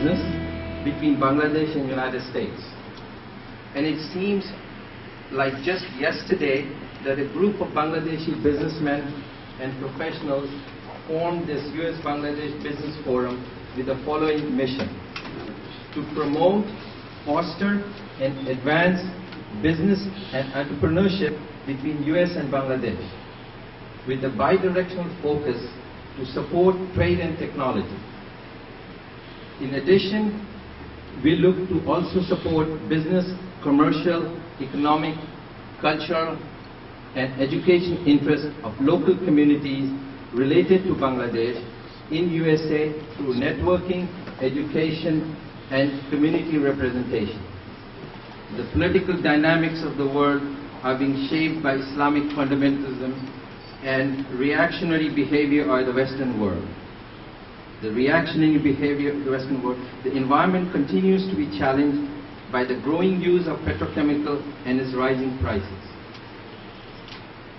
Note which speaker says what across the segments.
Speaker 1: business between Bangladesh and United States. And it seems like just yesterday that a group of Bangladeshi businessmen and professionals formed this US-Bangladesh Business Forum with the following mission: to promote, foster, and advance business and entrepreneurship between US and Bangladesh, with a bidirectional focus to support trade and technology. In addition, we look to also support business, commercial, economic, cultural, and education interests of local communities related to Bangladesh in USA through networking, education, and community representation. The political dynamics of the world are being shaped by Islamic fundamentalism and reactionary behavior of the Western world. The reactionary behavior of the Western world, the environment continues to be challenged by the growing use of petrochemical and its rising prices.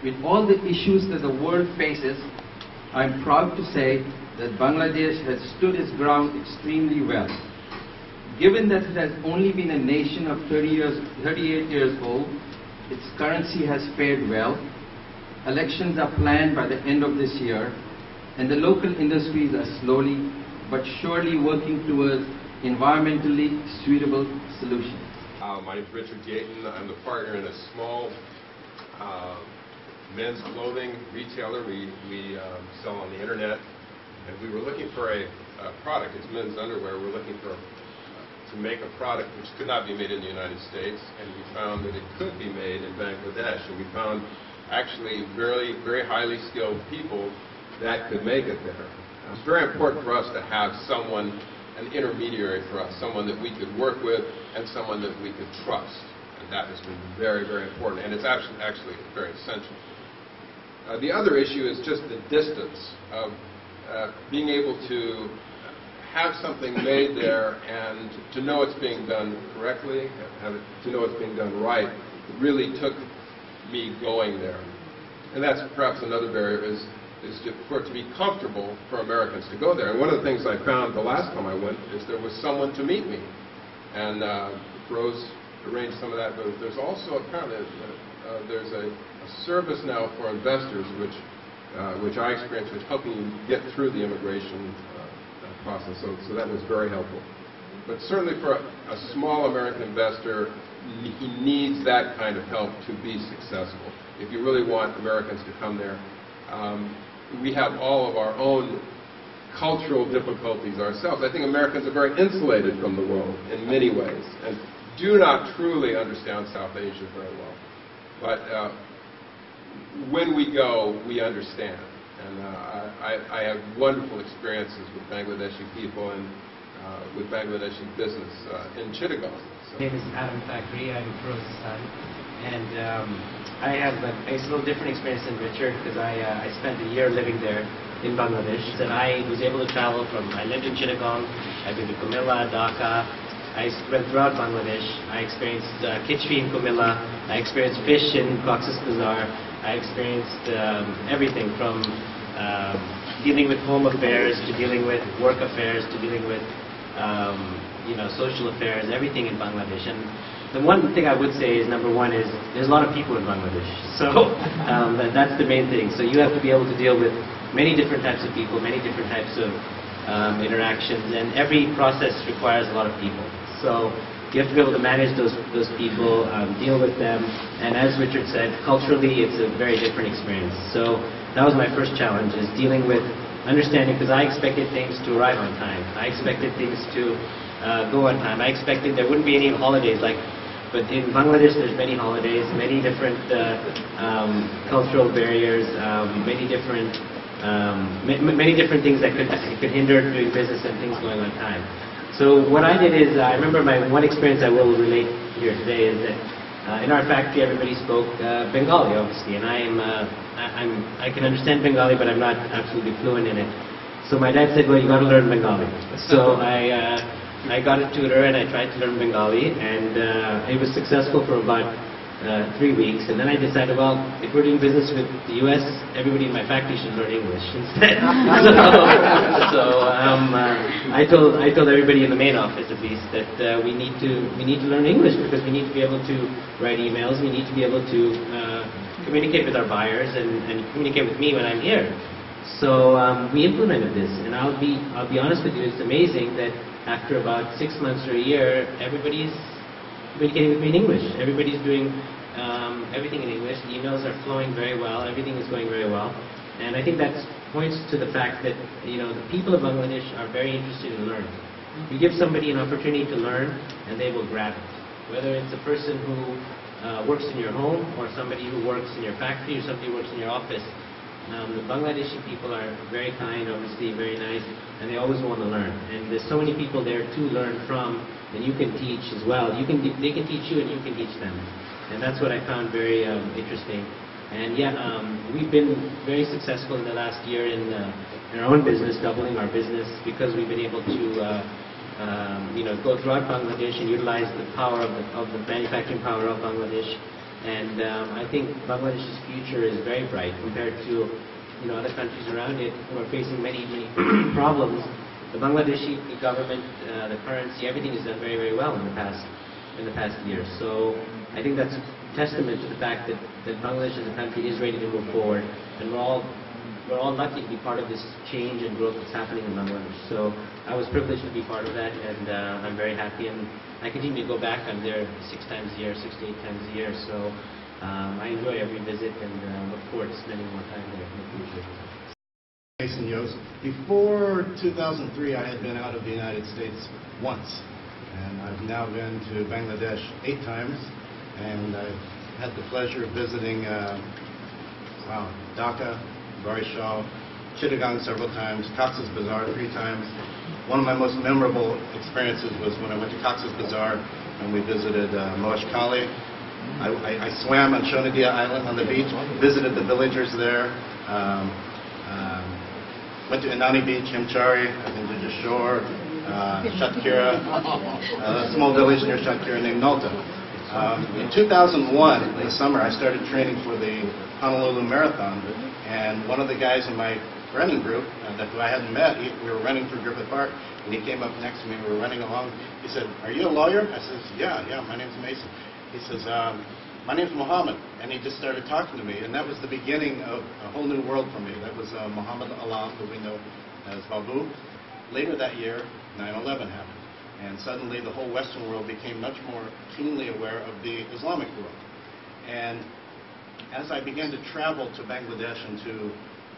Speaker 1: With all the issues that the world faces, I'm proud to say that Bangladesh has stood its ground extremely well. Given that it has only been a nation of 38 years old, its currency has fared well, elections are planned by the end of this year, and the local industries are slowly but surely working towards environmentally suitable solutions.
Speaker 2: My name is Richard Jahan. I'm the partner in a small men's clothing retailer. We sell on the internet, and we were looking for a product. It's men's underwear. We're looking for to make a product which could not be made in the United States, and we found that it could be made in Bangladesh, and we found actually very, very highly skilled people that could make it there. It's very important for us to have someone, an intermediary for us, someone that we could work with and someone that we could trust, and that has been very, very important, and it's actually very essential. The other issue is just the distance of being able to have something made there and to know it's being done correctly, to know it's being done right. It really took me going there. And that's perhaps another barrier is for it to be comfortable for Americans to go there. And one of the things I found the last time I went is there was someone to meet me. And Rose arranged some of that, but there's also apparently there's a service now for investors which I experienced, which helping you get through the immigration process. So that was very helpful. But certainly for a small American investor, he needs that kind of help to be successful. If you really want Americans to come there, we have all of our own cultural difficulties ourselves. I think Americans are very insulated from the world in many ways and do not truly understand South Asia very well. But when we go, we understand. And I have wonderful experiences with Bangladeshi people and with Bangladeshi business in Chittagong.
Speaker 3: My name is Adam Thackeray. I'm Rose's son. And I have a little different experience than Richard because I spent a year living there in Bangladesh. And I was able to travel I lived in Chittagong, I've been to Kumilla, Dhaka. I went throughout Bangladesh. I experienced khichdi in Kumilla. I experienced fish in Cox's Bazar. I experienced everything from dealing with home affairs to dealing with work affairs to dealing with social affairs, everything in Bangladesh. And the one thing I would say is, number one, is there's a lot of people in Bangladesh. So that's the main thing. So you have to be able to deal with many different types of people, many different types of interactions, and every process requires a lot of people. So you have to be able to manage those people, deal with them, and as Richard said, culturally it's a very different experience. So that was my first challenge, is dealing with understanding, because I expected things to arrive on time. I expected things to go on time. I expected there wouldn't be any holidays, but in Bangladesh there's many holidays, many different cultural barriers, many different things that could hinder doing business and things going on time. So what I did is, I remember my one experience I will relate here today is that in our factory everybody spoke Bengali, obviously, and I can understand Bengali, but I'm not absolutely fluent in it. So my dad said, well, you got to learn Bengali. So I got a tutor and I tried to learn Bengali, and it was successful for about 3 weeks, and then I decided, well, if we're doing business with the U.S., everybody in my factory should learn English instead. I told everybody in the main office, at least, that we need to learn English, because we need to be able to write emails. We need to be able to communicate with our buyers and communicate with me when I'm here. So we implemented this, and I'll be honest with you, it's amazing that after about 6 months or a year, everybody's communicating with me in English. Everybody's doing everything in English. The emails are flowing very well. Everything is going very well. And I think that points to the fact that, you know, the people of Bangladesh are very interested in learning. You give somebody an opportunity to learn, and they will grab it. Whether it's a person who works in your home, or somebody who works in your factory, or somebody who works in your office, the Bangladeshi people are very kind, obviously very nice, and they always want to learn. And there's so many people there to learn from, and you can teach as well. They can teach you, and you can teach them. And that's what I found very interesting. And yeah, we've been very successful in the last year in our own business, doubling our business, because we've been able to go throughout Bangladesh and utilize the power of the manufacturing power of Bangladesh. And I think Bangladesh's future is very bright compared to other countries around it who are facing many problems. The Bangladeshi government, the currency, everything is done very, very well in the past year. So I think that's a testament to the fact that Bangladesh as a country is ready to move forward, and we're all lucky to be part of this change and growth that's happening in Bangladesh. So I was privileged to be part of that, and I'm very happy, and I continue to go back. I'm there 6 times a year, 6 to 8 times a year. So I enjoy every visit, and look forward to spending more time there in the future.
Speaker 4: Jason Yost. Before 2003, I had been out of the United States once, and I've now been to Bangladesh 8 times, and I've had the pleasure of visiting Dhaka, Barisal, Chittagong several times, Cox's Bazar 3 times. One of my most memorable experiences was when I went to Cox's Bazar and we visited Moash Kali. I swam on Shonadia Island on the beach, visited the villagers there. Went to Inani Beach, Himchari, I've been to Jashore, Shatkira, a small village near Shatkira named Nalta. In 2001, in the summer, I started training for the Honolulu Marathon, and one of the guys in my running group who I hadn't met, we were running through Griffith Park, and he came up next to me, we were running along. He said, "Are you a lawyer?" I said, yeah, my name's Mason. He says, "My name's Muhammad," and he just started talking to me, and that was the beginning of a whole new world for me. That was Muhammad Alam, who we know as Babu. Later that year, 9/11 happened, and suddenly the whole Western world became much more keenly aware of the Islamic world. And as I began to travel to Bangladesh and to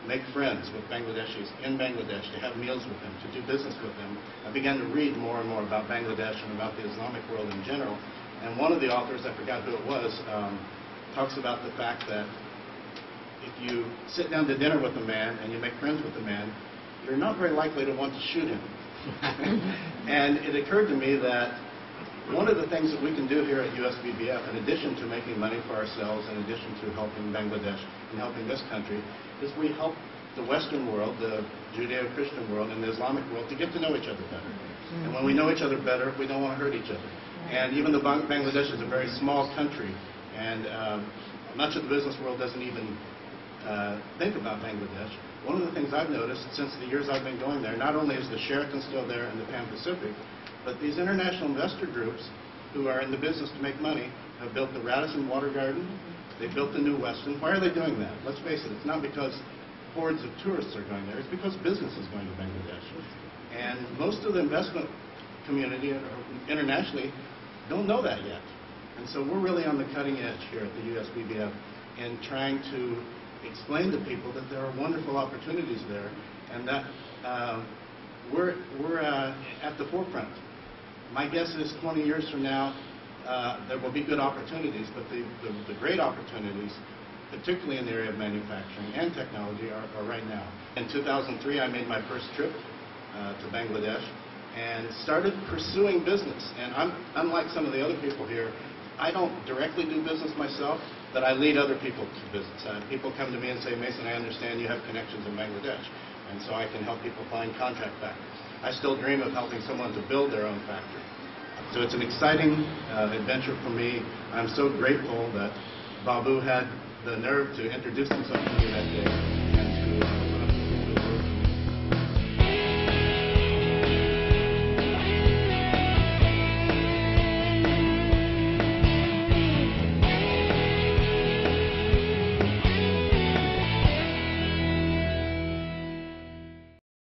Speaker 4: make friends with Bangladeshis in Bangladesh, to have meals with them, to do business with them, I began to read more and more about Bangladesh and about the Islamic world in general. And one of the authors, I forgot who it was, talks about the fact that if you sit down to dinner with a man and you make friends with a man, you're not very likely to want to shoot him. And it occurred to me that one of the things that we can do here at USBBF, in addition to making money for ourselves, in addition to helping Bangladesh and helping this country, is we help the Western world, the Judeo-Christian world, and the Islamic world to get to know each other better. And when we know each other better, we don't want to hurt each other. And even though Bangladesh is a very small country, and much of the business world doesn't even think about Bangladesh, one of the things I've noticed since the years I've been going there, not only is the Sheraton still there in the Pan-Pacific, but these international investor groups who are in the business to make money have built the Radisson Water Garden, they built the New Westin. Why are they doing that? Let's face it, it's not because hordes of tourists are going there, it's because business is going to Bangladesh. And most of the investment community internationally don't know that yet. And so we're really on the cutting edge here at the USBBF in trying to explain to people that there are wonderful opportunities there, and that we're at the forefront. My guess is 20 years from now, there will be good opportunities, but the great opportunities, particularly in the area of manufacturing and technology, are right now. In 2003, I made my first trip to Bangladesh and started pursuing business. And unlike some of the other people here, I don't directly do business myself, but I lead other people to business. People come to me and say, "Mason, I understand you have connections in Bangladesh," and so I can help people find contract factories. I still dream of helping someone to build their own factory. So it's an exciting adventure for me. I'm so grateful that Babu had the nerve to introduce himself to me that day.